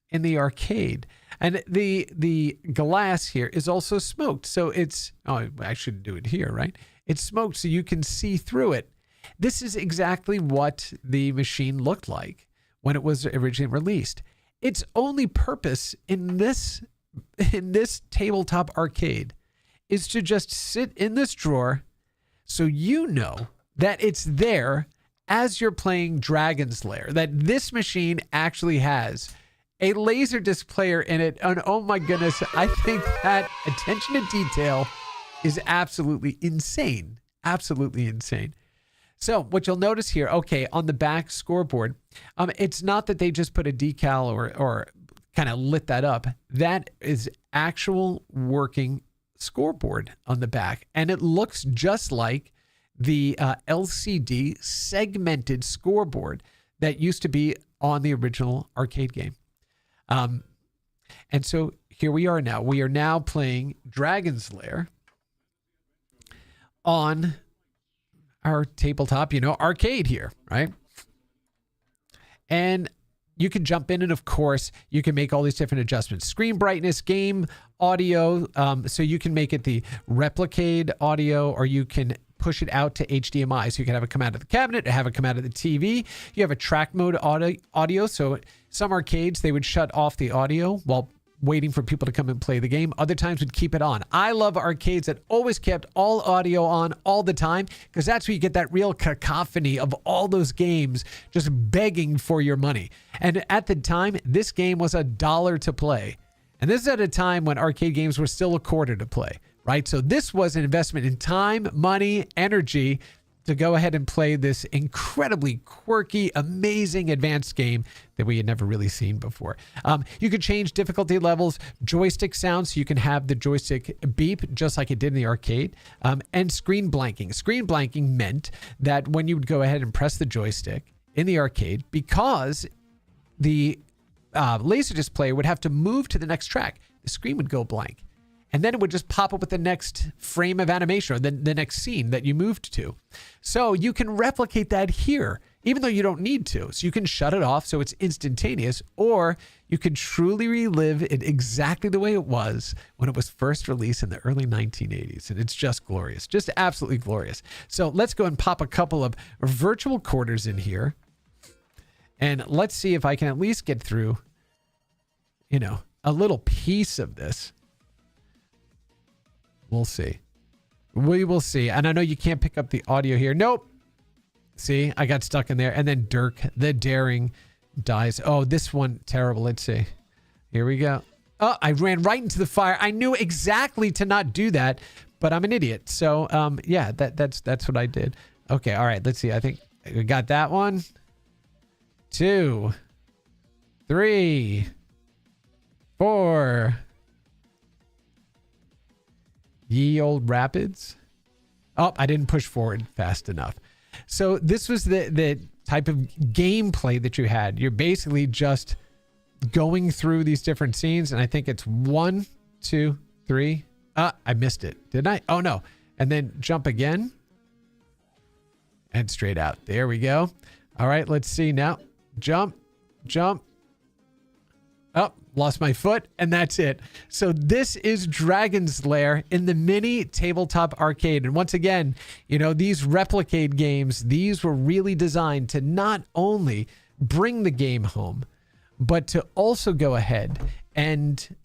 Speaker 1: in the arcade. And the glass here is also smoked. So it's, oh, I should do it here, right? It's smoked so you can see through it. This is exactly what the machine looked like when it was originally released. Its only purpose in this tabletop arcade is to just sit in this drawer so you know that it's there as you're playing Dragon's Lair, that this machine actually has a Laserdisc player in it. And oh my goodness, I think that attention to detail is absolutely insane. Absolutely insane. So what you'll notice here, okay, on the back scoreboard, it's not that they just put a decal or kind of lit that up. That is actual working scoreboard on the back. And it looks just like the LCD segmented scoreboard that used to be on the original arcade game. And so here we are now. We are now playing Dragon's Lair on our tabletop, arcade here, right? And you can jump in and, of course, you can make all these different adjustments. Screen brightness, game audio. So you can make it the replicate audio, or you can push it out to HDMI. So you can have it come out of the cabinet, have it come out of the TV. You have a track mode audio. So some arcades, they would shut off the audio while waiting for people to come and play the game. Other times would keep it on. I love arcades that always kept all audio on all the time, because that's where you get that real cacophony of all those games just begging for your money. And at the time, this game was $1 to play. And this is at a time when arcade games were still $0.25 to play, right? So this was an investment in time, money, energy to go ahead and play this incredibly quirky, amazing advanced game that we had never really seen before. You could change difficulty levels, joystick sounds, so you can have the joystick beep just like it did in the arcade, and screen blanking. Screen blanking meant that when you would go ahead and press the joystick, in the arcade because the Laserdisc player would have to move to the next track. The screen would go blank. And then it would just pop up with the next frame of animation or the next scene that you moved to. So you can replicate that here, even though you don't need to. So you can shut it off so it's instantaneous, or you can truly relive it exactly the way it was when it was first released in the early 1980s. And it's just glorious, just absolutely glorious. So let's go and pop a couple of virtual quarters in here. And let's see if I can at least get through, a little piece of this. We'll see. We will see. And I know you can't pick up the audio here. Nope. See, I got stuck in there. And then Dirk, the Daring, dies. Oh, this one, terrible. Let's see. Here we go. Oh, I ran right into the fire. I knew exactly to not do that, but I'm an idiot. So, yeah, that's what I did. Okay, all right. Let's see. I think we got that one. 2, 3, 4. Ye Old Rapids. Oh, I didn't push forward fast enough. So this was the type of gameplay that you had. You're basically just going through these different scenes. And I think it's 1, 2, 3. I missed it. Didn't I? Oh, no. And then jump again. And straight out. There we go. All right, let's see now. Jump, jump. Oh, lost my foot, and that's it. So this is Dragon's Lair in the mini tabletop arcade. And once again, these replicate games, these were really designed to not only bring the game home, but to also go ahead and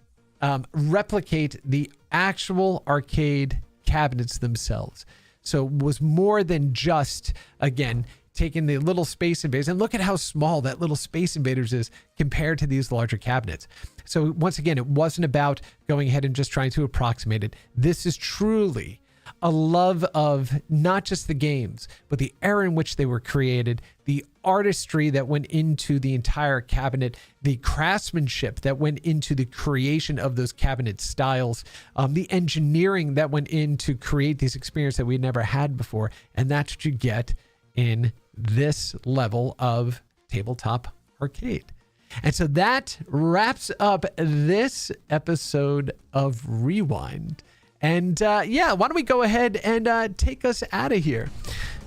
Speaker 1: replicate the actual arcade cabinets themselves. So it was more than just, again, taking the little Space Invaders, and look at how small that little Space Invaders is compared to these larger cabinets. So once again, it wasn't about going ahead and just trying to approximate it. This is truly a love of not just the games, but the era in which they were created, the artistry that went into the entire cabinet, the craftsmanship that went into the creation of those cabinet styles, the engineering that went in to create these experiences that we never had before. And that's what you get in this level of tabletop arcade. And so that wraps up this episode of Rewind. And yeah, why don't we go ahead and take us out of here?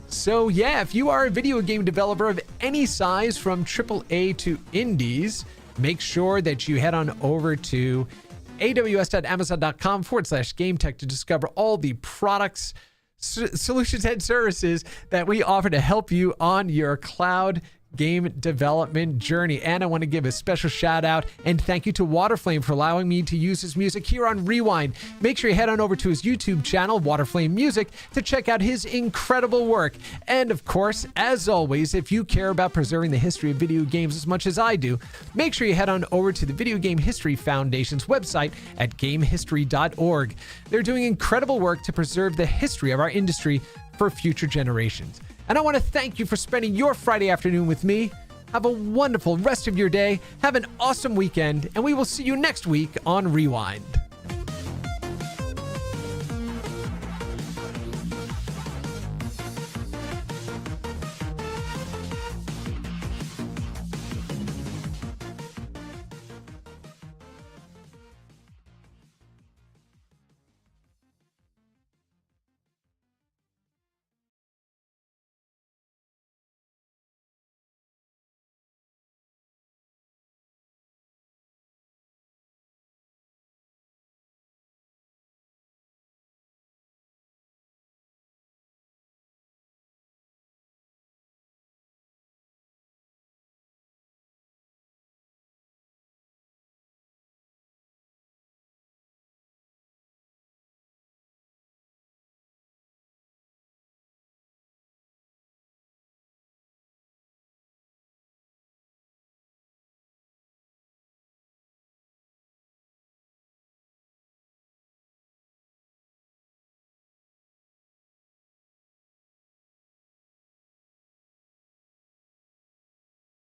Speaker 1: So yeah, if you are a video game developer of any size from AAA to indies, make sure that you head on over to aws.amazon.com/GameTech to discover all the products, solutions, and services that we offer to help you on your cloud game development journey. And I want to give a special shout out and thank you to Waterflame for allowing me to use his music here on Rewind. Make sure you head on over to his YouTube channel, Waterflame Music, to check out his incredible work. And of course, as always, if you care about preserving the history of video games as much as I do, make sure you head on over to the Video Game History Foundation's website at gamehistory.org. They're doing incredible work to preserve the history of our industry for future generations. And I want to thank you for spending your Friday afternoon with me. Have a wonderful rest of your day. Have an awesome weekend, and we will see you next week on Rewind.